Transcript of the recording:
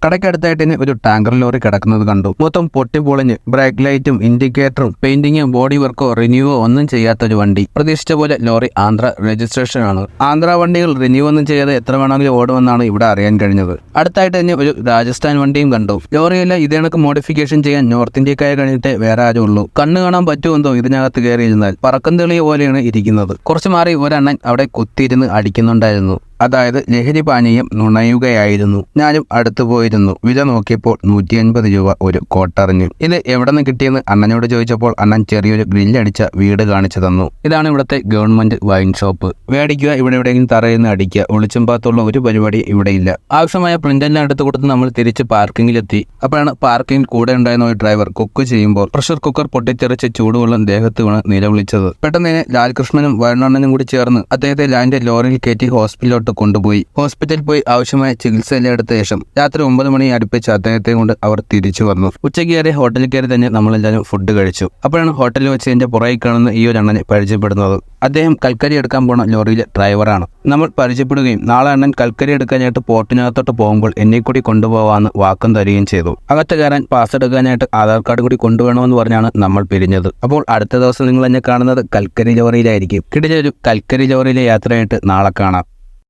കടയ്ക്കടുത്തായിട്ട് തന്നെ ഒരു tanker lorry കിടക്കുന്നത് കണ്ടു. മൊത്തം പൊട്ടിപ്പൊളിഞ്ഞ് ബ്രേക്ക് ലൈറ്റും ഇൻഡിക്കേറ്ററും പെയിന്റിങ്ങും ബോഡി വർക്കോ റിന്യൂവോ ഒന്നും ചെയ്യാത്തൊരു വണ്ടി. പ്രതീക്ഷിച്ച പോലെ ലോറി ആന്ധ്ര രജിസ്ട്രേഷൻ ആണ്. ആന്ധ്ര വണ്ടികൾ റിന്യൂ ഒന്നും ചെയ്യാതെ എത്ര വേണമെങ്കിലും ഓടുമെന്നാണ് ഇവിടെ അറിയാൻ കഴിഞ്ഞത്. അടുത്തായിട്ട് തന്നെ ഒരു രാജസ്ഥാൻ വണ്ടിയും കണ്ടു. ലോറിയെല്ലാം ഇതേ കണക്ക് മോഡിഫിക്കേഷൻ ചെയ്യാൻ നോർത്ത് ഇന്ത്യക്കാരെ കഴിഞ്ഞിട്ട് വേറെ ആരും ഉള്ളൂ. കണ്ണ് കാണാൻ പറ്റുമെന്തോ ഇതിനകത്ത് കയറിയിരുന്നാൽ. പറക്കം തെളിയ പോലെയാണ് ഇരിക്കുന്നത്. കുറച്ചു മാറി ഒരെണ്ണൻ അവിടെ കുത്തിയിരുന്ന് അടിക്കുന്നുണ്ടായിരുന്നു. അതായത് ലഹരി പാനീയം നുണയുകയായിരുന്നു. ഞാനും അടുത്തു പോയിരുന്നു. വില നോക്കിയപ്പോൾ 150 രൂപ ഒരു കോട്ടറിഞ്ഞ്. ഇത് എവിടെ നിന്ന് കിട്ടിയെന്ന് അണ്ണനോട് ചോദിച്ചപ്പോൾ അണ്ണൻ ചെറിയൊരു ഗ്രില്ലടിച്ച വീട് കാണിച്ചു തന്നു. ഇതാണ് ഇവിടുത്തെ ഗവൺമെന്റ് വൈൻ ഷോപ്പ്. മേടിക്കുക, ഇവിടെ എവിടെയെങ്കിലും തറയിൽ നിന്ന് അടിക്കുക. ഒളിച്ചും പാത്തുള്ള ഒരു പരിപാടി ഇവിടെയില്ല. ആവശ്യമായ പ്രിന്റെല്ലാം എടുത്തു കൊടുത്ത് നമ്മൾ തിരിച്ച് പാർക്കിങ്ങിലെത്തി. അപ്പോഴാണ് പാർക്കിംഗ് കൂടെ ഉണ്ടായിരുന്ന ഒരു ഡ്രൈവർ കുക്ക് ചെയ്യുമ്പോൾ പ്രഷർ കുക്കർ പൊട്ടിത്തെറിച്ച് ചൂടുവെള്ളം ദേഹത്ത് വീണ് നിലവിളിച്ചത്. പെട്ടെന്ന് ലാൽകൃഷ്ണനും വയനാടനും കൂടി ചേർന്ന് അദ്ദേഹത്തെ ലാൻഡ് ലോറിയിൽ കയറ്റി ഹോസ്പിറ്റലിലോട്ട് കൊണ്ടുപോയി. ഹോസ്പിറ്റലിൽ പോയി ആവശ്യമായ ചികിത്സയെല്ലാം എടുത്ത ശേഷം രാത്രി 9 മണി അടുപ്പിച്ച് അദ്ദേഹത്തെ കൊണ്ട് അവർ തിരിച്ചു വന്നു. ഉച്ചയ്ക്ക് കയറി ഹോട്ടലിൽ കയറി തന്നെ നമ്മളെല്ലാവരും ഫുഡ് കഴിച്ചു. അപ്പോഴാണ് ഹോട്ടലിൽ വെച്ച് എന്റെ പുറകിൽ കാണുന്ന ഈ ഒരു അണ്ണനെ പരിചയപ്പെടുന്നത്. അദ്ദേഹം കൽക്കരി എടുക്കാൻ പോണ ലോറിയിലെ ഡ്രൈവറാണ്. നമ്മൾ പരിചയപ്പെടുകയും നാളെ അണ്ണൻ കൽക്കരി എടുക്കാനായിട്ട് പോർട്ടിനകത്തോട്ട് പോകുമ്പോൾ എന്നെ കൂടി കൊണ്ടുപോകാമെന്ന് വാക്കും തരികയും ചെയ്തു. അകത്ത് കയറാൻ പാസ് എടുക്കാനായിട്ട് ആധാർ കാർഡ് കൂടി കൊണ്ടുവേണമെന്ന് പറഞ്ഞാണ് നമ്മൾ പിരിഞ്ഞത്. അപ്പോൾ അടുത്ത ദിവസം നിങ്ങൾ എന്നെ കാണുന്നത് കൽക്കരി ലോറിയിലായിരിക്കും. കിടിലൊരു കൽക്കരി ലോറിയിലെ യാത്രയായിട്ട് നാളെ കാണാം.